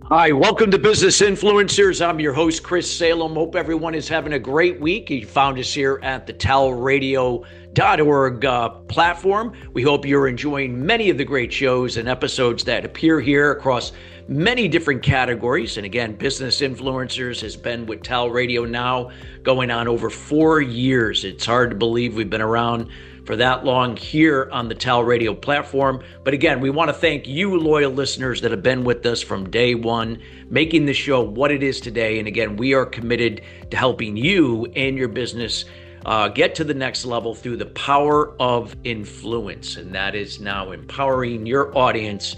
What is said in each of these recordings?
Hi, welcome to Business Influencers. I'm your host, Chris Salem. Hope everyone is having a great week. You found us here at the talradio.org platform. We hope you're enjoying many of the great shows and episodes that appear here across many different categories. And again, Business Influencers has been with Tal Radio now going on over 4 years. It's hard to believe we've been around for that long here on the Tal Radio platform. But again, we want to thank you loyal listeners that have been with us from day one, making the show what it is today. And again, we are committed to helping you and your business get to the next level through the power of influence. And that is now empowering your audience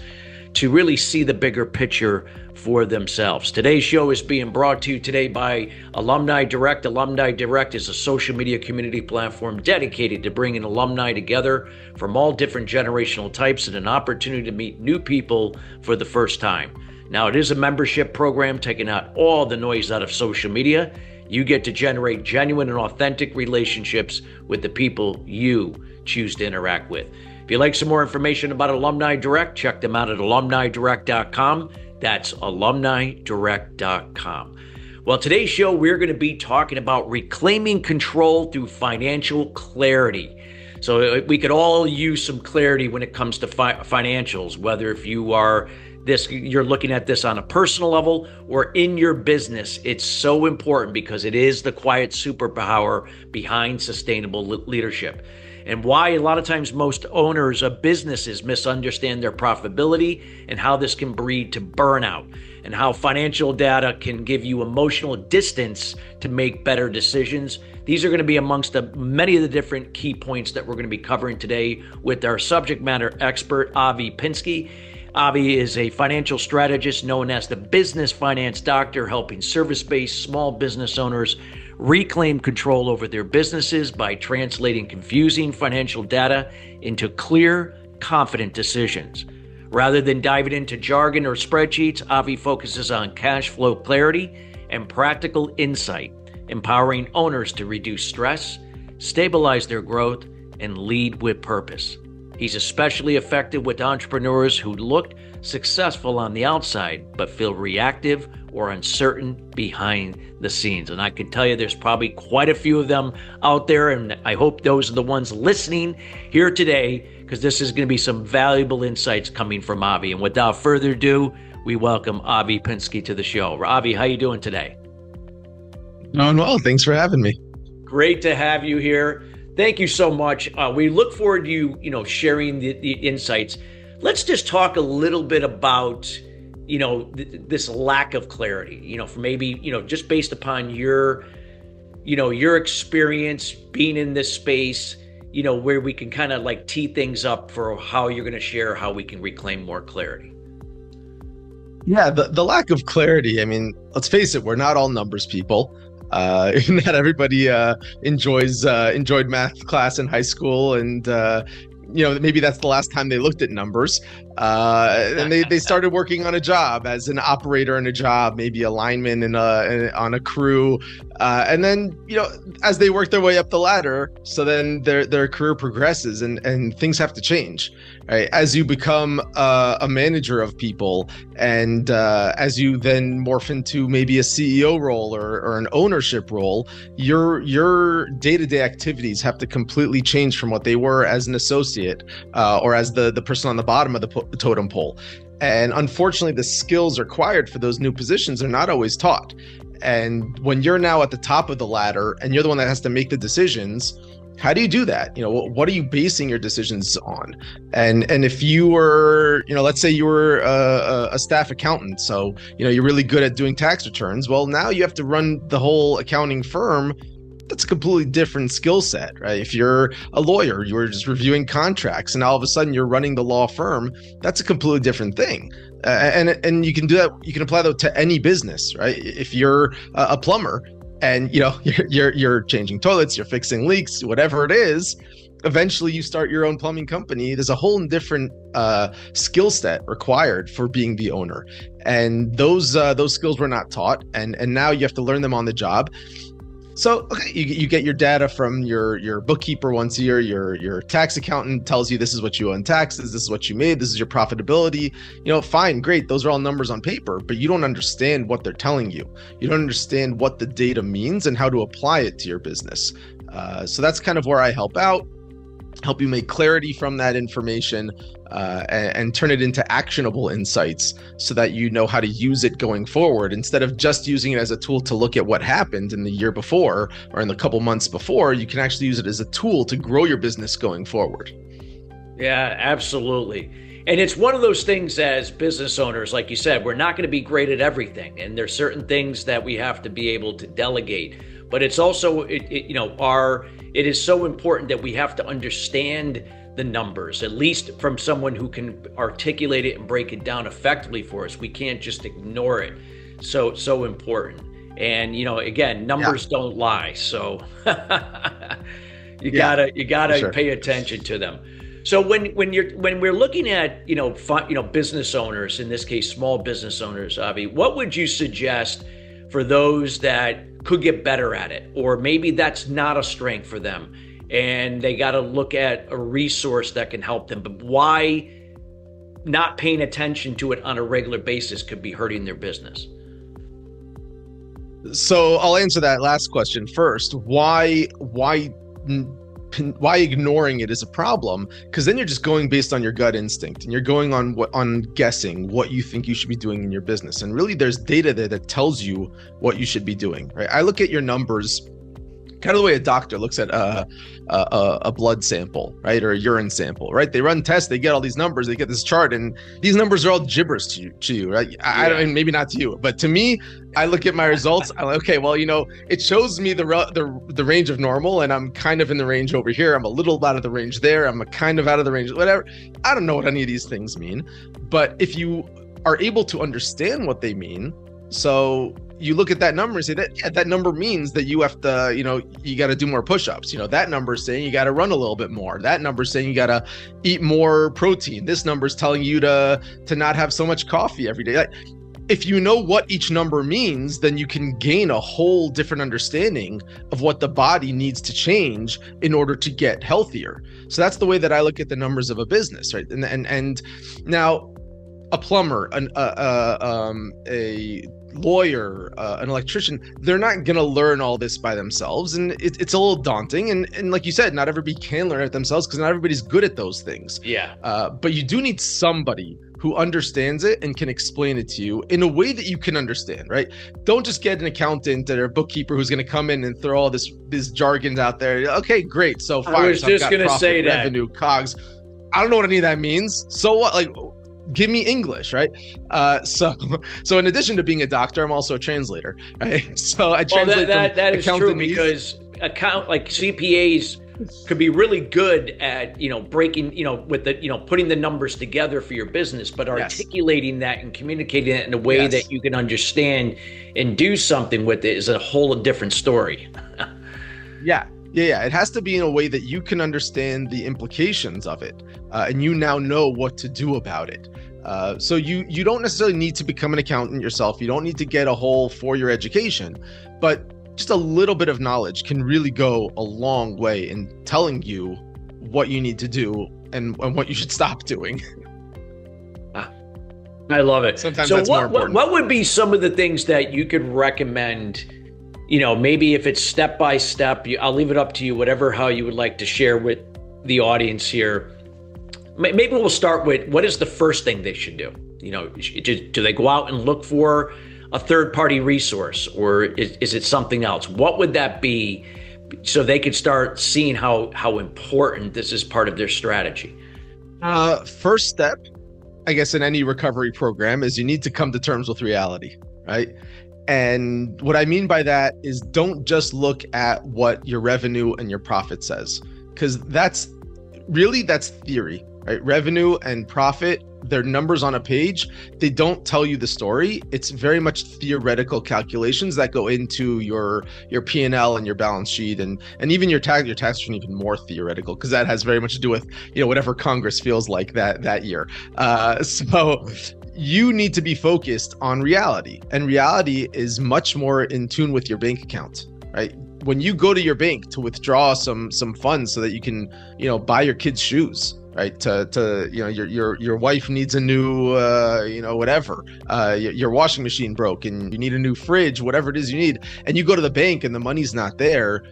to really see the bigger picture for themselves. Today's show is being brought to you today by Alumni Direct. Alumni Direct is a social media community platform dedicated to bringing alumni together from all different generational types and an opportunity to meet new people for the first time. Now, it is a membership program taking out all the noise out of social media. You get to generate genuine and authentic relationships with the people you choose to interact with. If you'd like some more information about Alumni Direct, check them out at alumnidirect.com. That's alumnidirect.com. Well, today's show, we're going to be talking about reclaiming control through financial clarity. So we could all use some clarity when it comes to financials, whether if you are you're looking at this on a personal level or in your business. It's so important because it is the quiet superpower behind sustainable leadership. And why a lot of times most owners of businesses misunderstand their profitability and how this can breed to burnout and how financial data can give you emotional distance to make better decisions. These are going to be amongst many of the different key points that we're going to be covering today with our subject matter expert, Avi Pinsky. Avi is a financial strategist known as the business finance doctor, helping service-based small business owners reclaim control over their businesses by translating confusing financial data into clear, confident decisions. Rather than diving into jargon or spreadsheets, Avi focuses on cash flow clarity and practical insight, empowering owners to reduce stress, stabilize their growth, and lead with purpose. He's especially effective with entrepreneurs who look successful on the outside, but feel reactive or uncertain behind the scenes. And I can tell you there's probably quite a few of them out there, and I hope those are the ones listening here today, because this is going to be some valuable insights coming from Avi. And without further ado, we welcome Avi Pinsky to the show. Avi, how you doing today? Doing well. Thanks for having me. Great to have you here. Thank you so much. We look forward to you sharing the insights. Let's just talk a little bit about, this lack of clarity, for maybe, just based upon your experience being in this space, where we can kind of like tee things up for how you're going to share how we can reclaim more clarity. Yeah, the lack of clarity. I mean, let's face it, we're not all numbers people. Not everybody enjoyed math class in high school, and maybe that's the last time they looked at numbers. And they started working on a job as an operator in a job, maybe a lineman on a crew, and then as they work their way up the ladder, so then their career progresses and things have to change. Right? As you become a manager of people, and as you then morph into maybe a CEO role or an ownership role, your day-to-day activities have to completely change from what they were as an associate or as the person on the bottom of the totem pole. And unfortunately, the skills required for those new positions are not always taught. And when you're now at the top of the ladder and you're the one that has to make the decisions, how do you do that? What are you basing your decisions on? And if you were, let's say you were a staff accountant, so you're really good at doing tax returns. Well, now you have to run the whole accounting firm. That's a completely different skill set, right? If you're a lawyer, you're just reviewing contracts, and all of a sudden you're running the law firm. That's a completely different thing. And you can do that. You can apply that to any business, right? If you're a plumber, and you're changing toilets, you're fixing leaks, whatever it is, eventually you start your own plumbing company. There's a whole different skill set required for being the owner, and those skills were not taught, and now you have to learn them on the job. So, okay, you get your data from your bookkeeper once a year. Your tax accountant tells you this is what you owe in taxes, this is what you made, this is your profitability. Fine, great. Those are all numbers on paper, but you don't understand what they're telling you. You don't understand what the data means and how to apply it to your business. So that's kind of where I help out. Help you make clarity from that information and turn it into actionable insights so that you know how to use it going forward, instead of just using it as a tool to look at what happened in the year before or in the couple months before. You can actually use it as a tool to grow your business going forward. Yeah, absolutely. And it's one of those things as business owners, like you said, we're not going to be great at everything. And there's certain things that we have to be able to delegate. But it's also, it is so important that we have to understand the numbers, at least from someone who can articulate it and break it down effectively for us. We can't just ignore it. So important. And, again, numbers don't lie. So you gotta sure. pay attention to them. So when we're looking at, business owners, in this case, small business owners, Avi, what would you suggest for those that could get better at it, or maybe that's not a strength for them and they got to look at a resource that can help them, but why not paying attention to it on a regular basis could be hurting their business? So I'll answer that last question first. Why ignoring it is a problem? Because then you're just going based on your gut instinct, and you're going on guessing what you think you should be doing in your business. And really, there's data there that tells you what you should be doing, right? I look at your numbers kind of the way a doctor looks at a blood sample, right, or a urine sample, right? They run tests, they get all these numbers, they get this chart, and these numbers are all gibberish to you, right? I don't, maybe not to you, but to me, I look at my results. I'm like, okay, well, it shows me the range of normal, and I'm kind of in the range over here. I'm a little out of the range there. I'm kind of out of the range, whatever. I don't know what any of these things mean, but if you are able to understand what they mean, so you look at that number and say that number means that you have to, you got to do more push-ups. That number is saying you got to run a little bit more. That number is saying you got to eat more protein. This number is telling you to not have so much coffee every day. If you know what each number means, then you can gain a whole different understanding of what the body needs to change in order to get healthier. So that's the way that I look at the numbers of a business, right? And now a plumber, a lawyer, an electrician, they're not going to learn all this by themselves. And it's a little daunting. And like you said, not everybody can learn it themselves because not everybody's good at those things. Yeah. But you do need somebody who understands it and can explain it to you in a way that you can understand, right? Don't just get an accountant or a bookkeeper who's going to come in and throw all this jargon out there. Okay, great. So fine. I was just going to say that. Revenue, COGS. I don't know what any of that means. So what? Like, give me English, right? So in addition to being a doctor, I'm also a translator, right? So I translate that is true, because CPAs could be really good at, breaking, with the, putting the numbers together for your business, but articulating that and communicating it in a way that you can understand and do something with it is a whole different story. Yeah. It has to be in a way that you can understand the implications of it, and you now know what to do about it. So you don't necessarily need to become an accountant yourself. You don't need to get a whole 4-year education, but just a little bit of knowledge can really go a long way in telling you what you need to do and what you should stop doing. I love it. Sometimes that's more important. What would be some of the things that you could recommend? Maybe if it's step by step, I'll leave it up to you, how you would like to share with the audience here. Maybe we'll start with, what is the first thing they should do? Do they go out and look for a third-party resource, or is it something else? What would that be so they could start seeing how important this is part of their strategy? First step, I guess, in any recovery program is you need to come to terms with reality, right? And what I mean by that is, don't just look at what your revenue and your profit says, because that's theory, right? Revenue and profit, they're numbers on a page. They don't tell you the story. It's very much theoretical calculations that go into your P&L and your balance sheet, and even your tax return, even more theoretical, because that has very much to do with whatever Congress feels like that year. So you need to be focused on reality, and reality is much more in tune with your bank account, right? when you go to your bank to withdraw some funds so that you can, buy your kids shoes, right? To your wife needs a new whatever. Your washing machine broke and you need a new fridge, whatever it is you need, and you go to the bank and the money's not there.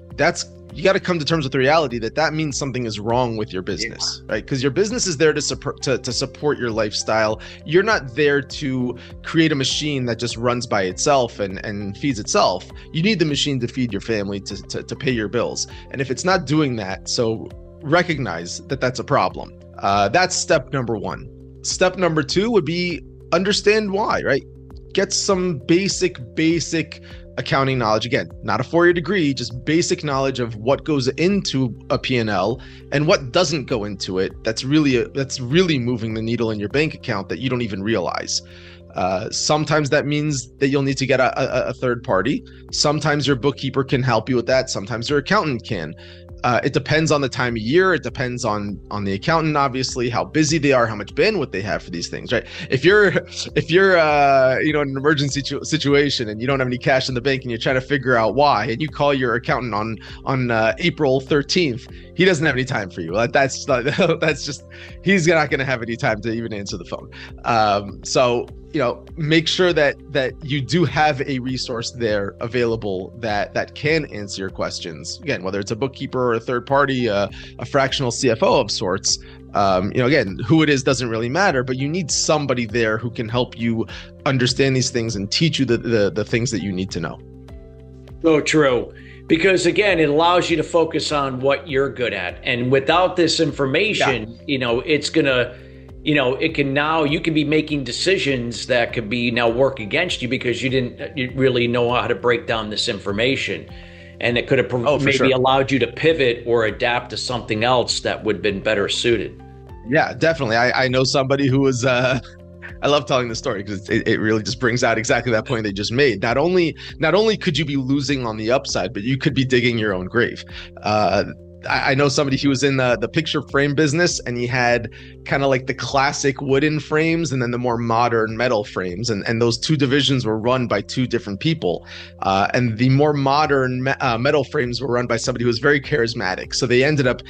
You got to come to terms with the reality that means something is wrong with your business, right? Because your business is there to support your lifestyle. You're not there to create a machine that just runs by itself and feeds itself. You need the machine to feed your family, to pay your bills. And if it's not doing that, so recognize that that's a problem. That's step number one. Step number two would be understand why, right? Get some basic accounting knowledge. Again, not a 4-year degree, just basic knowledge of what goes into a P&L and what doesn't go into it. That's really moving the needle in your bank account that you don't even realize. Sometimes that means that you'll need to get a third party. Sometimes your bookkeeper can help you with that. Sometimes your accountant can. It depends on the time of year. It depends on the accountant, obviously, how busy they are, how much bandwidth they have for these things, right? If you're in an emergency situation and you don't have any cash in the bank and you're trying to figure out why, and you call your accountant on April 13th, he doesn't have any time for you. That's just, he's not going to have any time to even answer the phone. So make sure that you do have a resource there available that can answer your questions. Again, whether it's a bookkeeper or a third party, a fractional CFO of sorts. Again, who it is doesn't really matter, but you need somebody there who can help you understand these things and teach you the things that you need to know. So true. Because again, it allows you to focus on what you're good at. And without this information, it's gonna, you can be making decisions that could be now work against you because you didn't really know how to break down this information. And it could have allowed you to pivot or adapt to something else that would have been better suited. Yeah, definitely. I know somebody who was, I love telling the story because it really just brings out exactly that point they just made. Not only could you be losing on the upside, but you could be digging your own grave. I know somebody who was in the picture frame business, and he had kind of like the classic wooden frames and then the more modern metal frames. And those two divisions were run by two different people. And the more modern metal frames were run by somebody who was very charismatic. So they ended up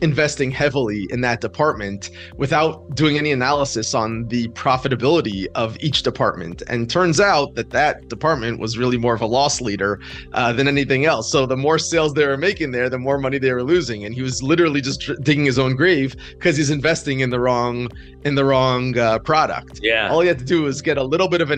investing heavily in that department without doing any analysis on the profitability of each department. And turns out that department was really more of a loss leader than anything else. So the more sales they were making there, the more money they were losing. And he was literally just digging his own grave because he's investing in the wrong product. Yeah. All he had to do was get a little bit of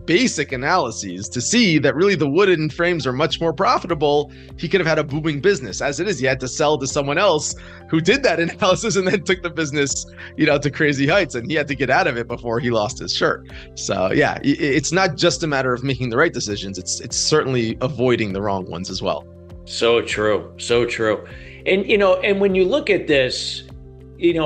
basic analyses to see that really the wooden frames are much more profitable. He could have had a booming business. As it is, he had to sell to someone else who did that analysis and then took the business, to crazy heights, and he had to get out of it before he lost his shirt. So yeah, it's not just a matter of making the right decisions. It's certainly avoiding the wrong ones as well. So true. So true. And, and when you look at this,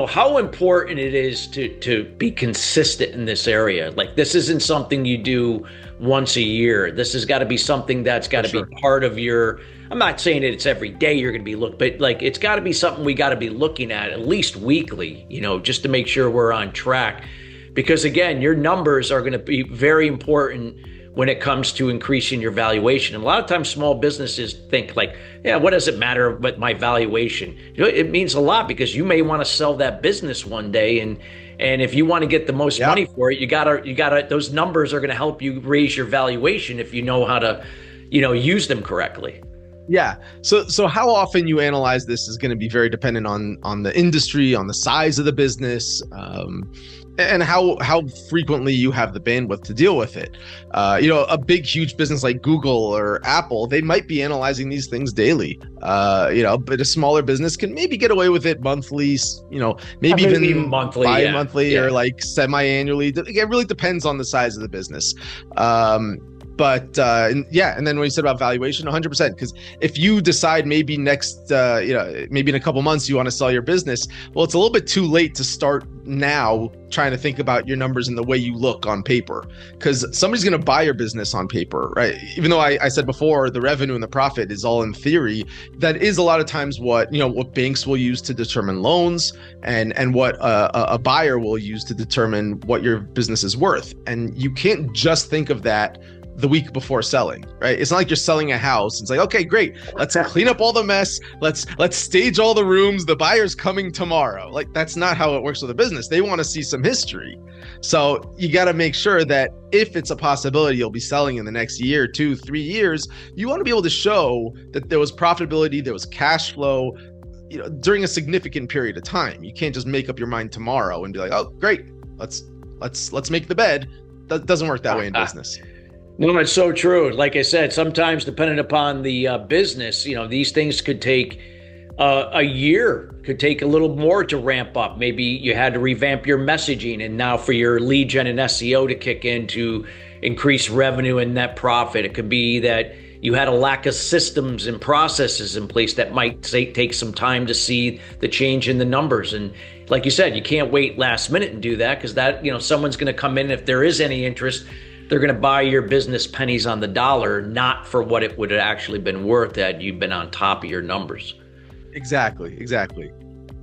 how important it is to be consistent in this area. Like, this isn't something you do once a year. This has got to be something that's got to be part of your, I'm not saying that it's every day you're going to be but like, it's got to be something we got to be looking at least weekly, just to make sure we're on track. Because again, your numbers are going to be very important when it comes to increasing your valuation. And a lot of times small businesses think like, yeah, what does it matter what my valuation? It means a lot, because you may want to sell that business one day, and if you want to get the most money for it, you gotta those numbers are going to help you raise your valuation if you know how to, use them correctly. Yeah. So how often you analyze this is going to be very dependent on the industry, on the size of the business, and how frequently you have the bandwidth to deal with it. A big, huge business like Google or Apple, they might be analyzing these things daily. But a smaller business can maybe get away with it monthly, maybe even monthly, bi-monthly or like semi-annually. It really depends on the size of the business. And then when you said about valuation, 100%, because if you decide maybe maybe in a couple months you want to sell your business, well, it's a little bit too late to start now trying to think about your numbers and the way you look on paper, because somebody's going to buy your business on paper, right? Even though I said before, the revenue and the profit is all in theory, that is a lot of times what banks will use to determine loans and what a buyer will use to determine what your business is worth. And you can't just think of that the week before selling, right? It's not like you're selling a house. It's like, okay, great. Let's clean up all the mess. Let's stage all the rooms. The buyer's coming tomorrow. Like, that's not how it works with a business. They want to see some history. So you got to make sure that if it's a possibility you'll be selling in the next year, 2, 3 years, you want to be able to show that there was profitability, there was cash flow, during a significant period of time. You can't just make up your mind tomorrow and be like, oh, great, let's make the bed. That doesn't work that way in business. No, it's so true. Like I said, sometimes depending upon the business, these things could take a year, could take a little more to ramp up. Maybe you had to revamp your messaging, and now for your lead gen and SEO to kick in to increase revenue and net profit. It could be that you had a lack of systems and processes in place that might take some time to see the change in the numbers. And like you said, you can't wait last minute and do that, because that, someone's going to come in, if there is any interest, they're going to buy your business pennies on the dollar, not for what it would have actually been worth had you been on top of your numbers. Exactly.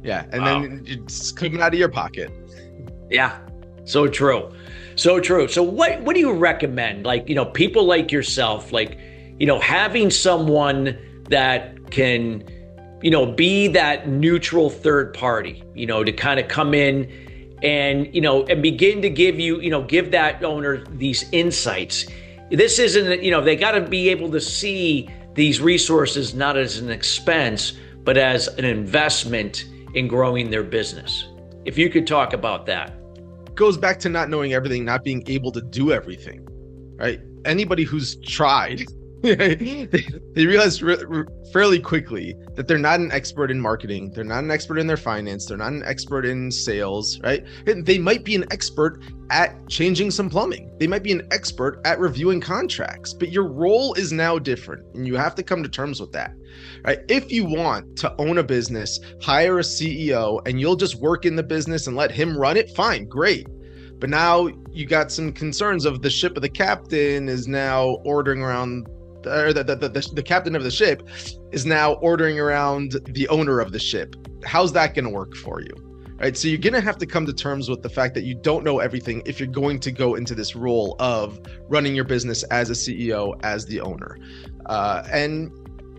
Yeah. And then it's coming out of your pocket. Yeah. So true. So what do you recommend? Like, people like yourself, like, having someone that can, be that neutral third party, to kind of come in and, and begin to give you, give that owner these insights. This isn't, they got to be able to see these resources not as an expense, but as an investment in growing their business. If you could talk about that. Goes back to not knowing everything, not being able to do everything, right? Anybody who's tried, they realize fairly quickly that they're not an expert in marketing. They're not an expert in their finance. They're not an expert in sales, right? And they might be an expert at changing some plumbing. They might be an expert at reviewing contracts, but your role is now different, and you have to come to terms with that, right? If you want to own a business, hire a CEO, and you'll just work in the business and let him run it, fine, great. But now you got some concerns of the ship of the captain is now ordering around, or the captain of the ship is now ordering around the owner of the ship. How's that going to work for you? Right? So you're going to have to come to terms with the fact that you don't know everything if you're going to go into this role of running your business as a CEO, as the owner. And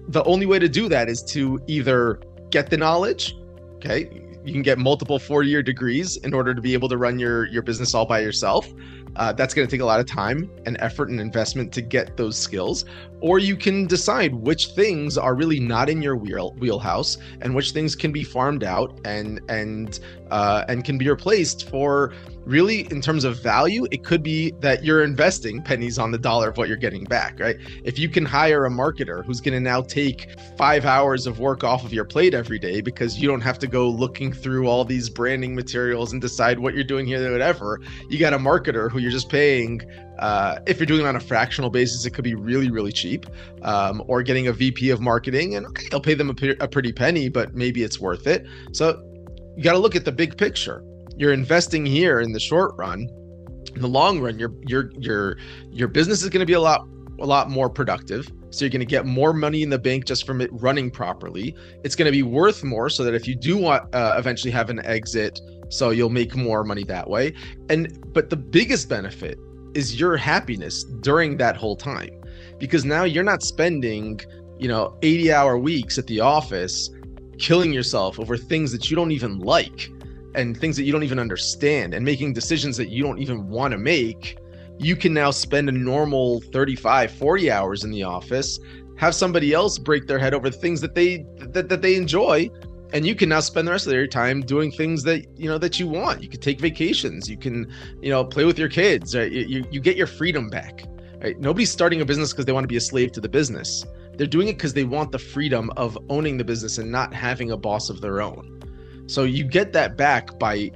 the only way to do that is to either get the knowledge, okay? You can get multiple 4-year degrees in order to be able to run your business all by yourself. That's going to take a lot of time and effort and investment to get those skills. Or you can decide which things are really not in your wheelhouse and which things can be farmed out and can be replaced for, really, in terms of value. It could be that you're investing pennies on the dollar of what you're getting back, right? If you can hire a marketer who's going to now take 5 hours of work off of your plate every day because you don't have to go looking through all these branding materials and decide what you're doing here, whatever. You got a marketer who you're just paying. If you're doing it on a fractional basis, it could be really, really cheap. Or getting a VP of marketing, and okay, I'll pay them a pretty penny, but maybe it's worth it. So you got to look at the big picture. You're investing here in the short run. In the long run, your business is going to be a lot more productive. So you're going to get more money in the bank just from it running properly. It's going to be worth more, so that if you do want eventually have an exit, so you'll make more money that way. But the biggest benefit is your happiness during that whole time, because now you're not spending 80-hour weeks at the office killing yourself over things that you don't even like and things that you don't even understand and making decisions that you don't even want to make. You can now spend a normal 35, 40 hours in the office, have somebody else break their head over things that they enjoy, and you can now spend the rest of your time doing things that you want. You can take vacations, you can play with your kids, right? You get your freedom back, right? Nobody's starting a business because they want to be a slave to the business. They're doing it because they want the freedom of owning the business and not having a boss of their own. So you get that back by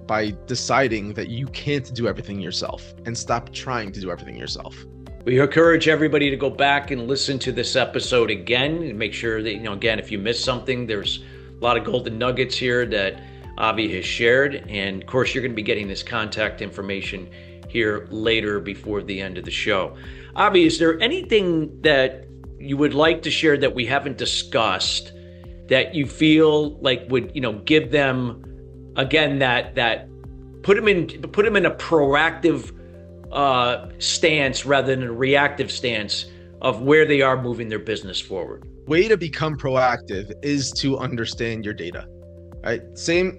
deciding that you can't do everything yourself, and stop trying to do everything yourself. We encourage everybody to go back and listen to this episode again, and make sure that, again, if you missed something, there's a lot of golden nuggets here that Avi has shared. And of course, you're going to be getting this contact information here later before the end of the show. Avi, is there anything that you would like to share that we haven't discussed that you feel like would, give them, again, that put them in a proactive stance rather than a reactive stance of where they are moving their business forward. Way to become proactive is to understand your data. Right? Same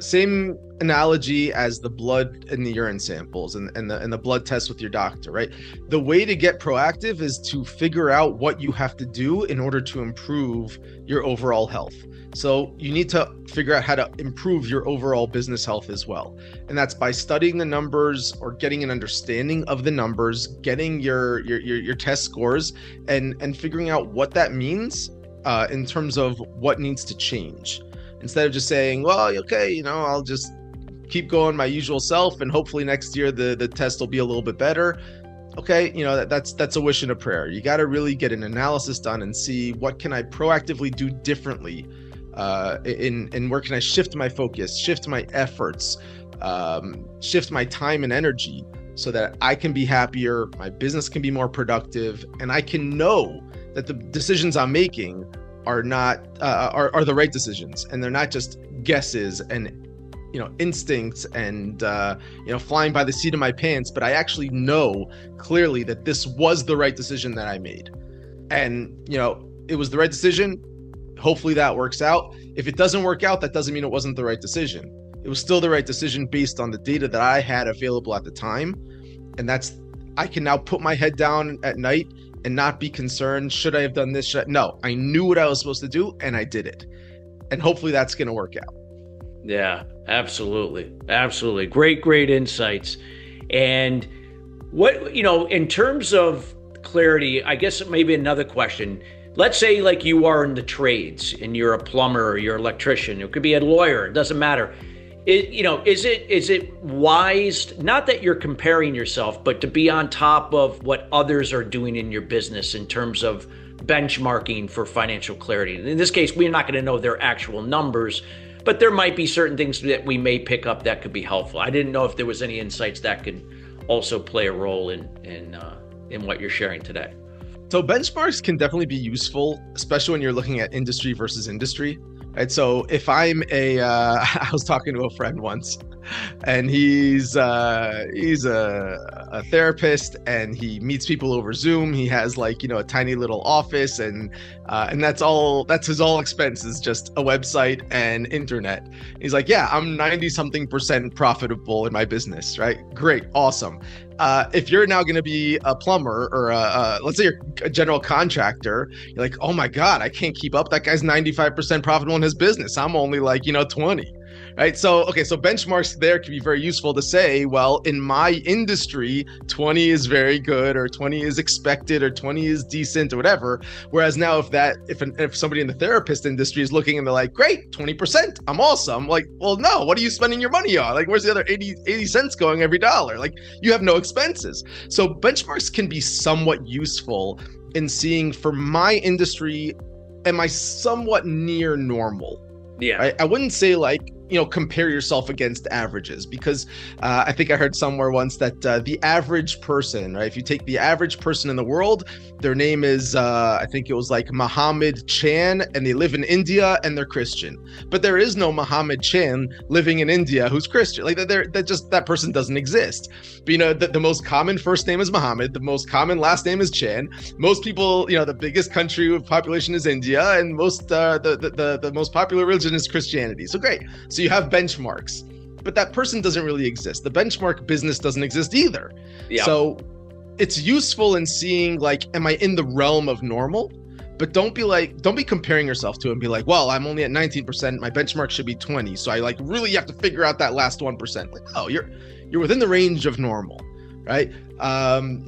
analogy as the blood and the urine samples and the blood tests with your doctor, right? The way to get proactive is to figure out what you have to do in order to improve your overall health. So you need to figure out how to improve your overall business health as well. And that's by studying the numbers or getting an understanding of the numbers, getting your test scores and figuring out what that means in terms of what needs to change. Instead of just saying, well, okay, I'll just keep going my usual self and hopefully next year the test will be a little bit better. Okay, that's a wish and a prayer. You got to really get an analysis done and see what can I proactively do differently, in where can I shift my focus, shift my efforts, shift my time and energy so that I can be happier, my business can be more productive, and I can know that the decisions I'm making are not are the right decisions, and they're not just guesses and instincts and flying by the seat of my pants, but I actually know clearly that this was the right decision that I made, and it was the right decision. Hopefully that works out. If it doesn't work out, that doesn't mean it wasn't the right decision. It was still the right decision based on the data that I had available at the time, and I can now put my head down at night and not be concerned, should I have done this? No, I knew what I was supposed to do and I did it. And hopefully that's going to work out. Yeah, absolutely. Absolutely. Great insights. And what, in terms of clarity, I guess maybe another question. Let's say like you are in the trades and you're a plumber or you're an electrician, it could be a lawyer, it doesn't matter. Is it wise, not that you're comparing yourself, but to be on top of what others are doing in your business in terms of benchmarking for financial clarity? In this case, we're not going to know their actual numbers, but there might be certain things that we may pick up that could be helpful. I didn't know if there was any insights that could also play a role in what you're sharing today. So benchmarks can definitely be useful, especially when you're looking at industry versus industry. Right. So if I'm I was talking to a friend once, and he's a therapist, and he meets people over Zoom. He has a tiny little office, and that's his all expenses, just a website and internet. He's like, yeah, I'm 90-something% profitable in my business. Right. Great. Awesome. If you're now going to be a plumber or let's say you're a general contractor, you're like, oh my God, I can't keep up. That guy's 95% profitable in his business. I'm only 20, right? So benchmarks there can be very useful to say, well, in my industry, 20 is very good, or 20 is expected, or 20 is decent, or whatever. Whereas now if somebody in the therapist industry is looking and they're like, great, 20%, I'm awesome. Like, well, no, what are you spending your money on? Like, where's the other 80 cents going every dollar? Like, you have no expenses. So benchmarks can be somewhat useful in seeing, for my industry, am I somewhat near normal? Yeah. Right? I wouldn't say compare yourself against averages, because I think I heard somewhere once that the average person, right? If you take the average person in the world, their name is, I think it was Muhammad Chan, and they live in India and they're Christian. But there is no Muhammad Chan living in India who's Christian. That person doesn't exist. But the most common first name is Muhammad. The most common last name is Chan. Most people, the biggest country of population is India, and the most popular religion is Christianity. So great. So you have benchmarks, but that person doesn't really exist. The benchmark business doesn't exist either. Yeah. So it's useful in seeing, am I in the realm of normal? But don't be comparing yourself to it and be like, well, I'm only at 19%. My benchmark should be 20. So I really have to figure out that last 1%. Oh, you're within the range of normal, right?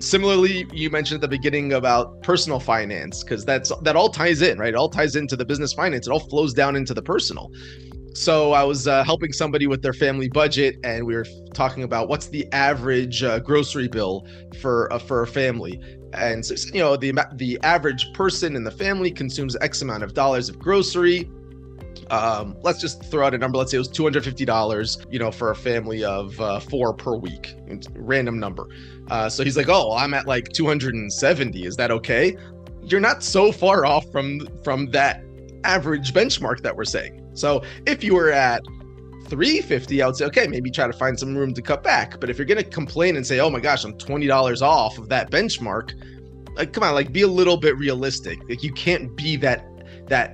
Similarly, you mentioned at the beginning about personal finance, because that all ties in, right? It all ties into the business finance. It all flows down into the personal. So I was helping somebody with their family budget, and we were talking about what's the average grocery bill for a family. And so, the average person in the family consumes X amount of dollars of grocery. Let's just throw out a number. Let's say it was $250, for a family of 4 per week. It's a random number. So he's like, oh, I'm at 270. Is that okay? You're not so far off from that average benchmark that we're saying. So if you were at $3.50, I would say, okay, maybe try to find some room to cut back. But if you're going to complain and say, oh my gosh, I'm $20 off of that benchmark, like, come on, like, be a little bit realistic. Like, you can't be that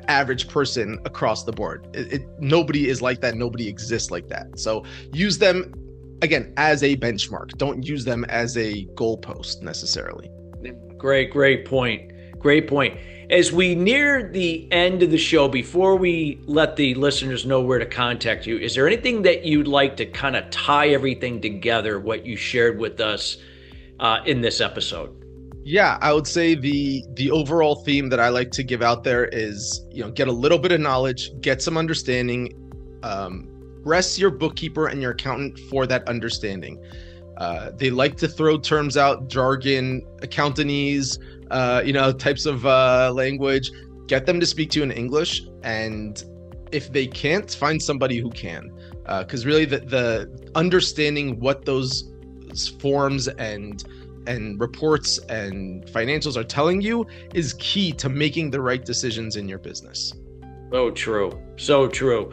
average person across the board. Nobody is like that. Nobody exists like that. So use them, again, as a benchmark. Don't use them as a goalpost necessarily. Great point. Great point. As we near the end of the show, before we let the listeners know where to contact you, is there anything that you'd like to kind of tie everything together, what you shared with us in this episode? Yeah, I would say the overall theme that I like to give out there is, get a little bit of knowledge, get some understanding, press your bookkeeper and your accountant for that understanding. They like to throw terms out, jargon, accountantese, types of language. Get them to speak to you in English, and if they can't, find somebody who can. Because really, the understanding what those forms and reports and financials are telling you is key to making the right decisions in your business. So true. So true.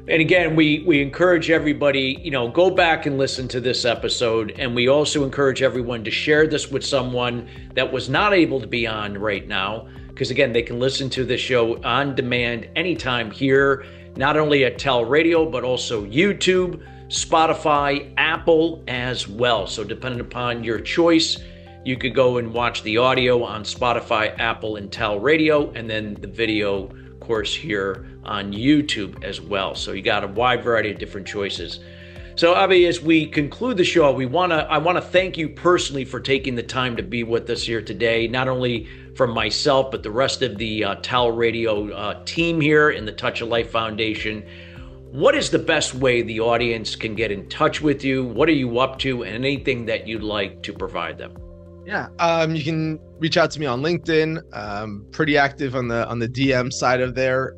And again, we encourage everybody, go back and listen to this episode. And we also encourage everyone to share this with someone that was not able to be on right now. Because again, they can listen to this show on demand anytime here, not only at Tel Radio, but also YouTube, Spotify, Apple as well. So depending upon your choice, you could go and watch the audio on Spotify, Apple, and Tel Radio, and then the video course here on YouTube as well. So you got a wide variety of different choices. So Avi, as we conclude the show, I want to thank you personally for taking the time to be with us here today, not only from myself, but the rest of the Tel Radio team here in the Touch of Life Foundation. What is the best way the audience can get in touch with you? What are you up to, and anything that you'd like to provide them? Yeah, you can reach out to me on LinkedIn. Pretty active on the DM side of there.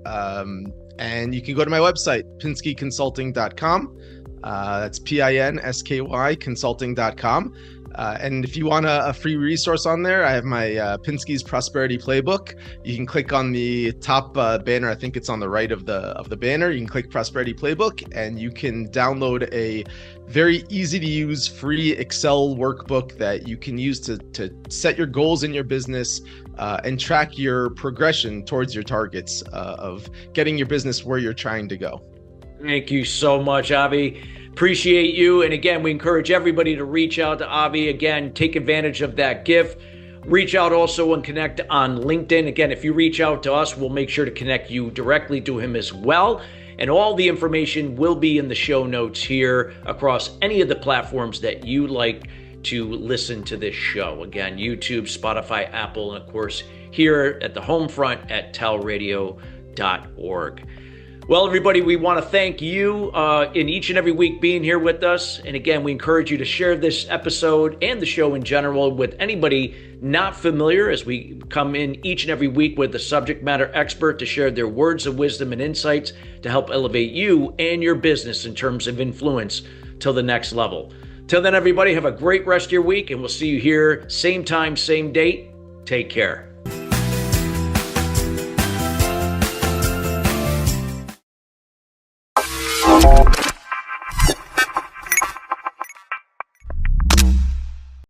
And you can go to my website, pinskyconsulting.com. That's PINSKY consulting.com. And if you want a free resource on there, I have my Pinsky's Prosperity Playbook. You can click on the top banner. I think it's on the right of the banner. You can click Prosperity Playbook, and you can download a very easy to use free Excel workbook that you can use to set your goals in your business and track your progression towards your targets of getting your business where you're trying to go. Thank you so much, Avi. Appreciate you. And again, we encourage everybody to reach out to Avi. Again, take advantage of that gift. Reach out also and connect on LinkedIn. Again, if you reach out to us, we'll make sure to connect you directly to him as well. And all the information will be in the show notes here across any of the platforms that you like to listen to this show. Again, YouTube, Spotify, Apple, and of course, here at the home front at telradio.org. Well, everybody, we want to thank you in each and every week being here with us. And again, we encourage you to share this episode and the show in general with anybody not familiar, as we come in each and every week with a subject matter expert to share their words of wisdom and insights to help elevate you and your business in terms of influence to the next level. Till then, everybody, have a great rest of your week, and we'll see you here same time, same date. Take care.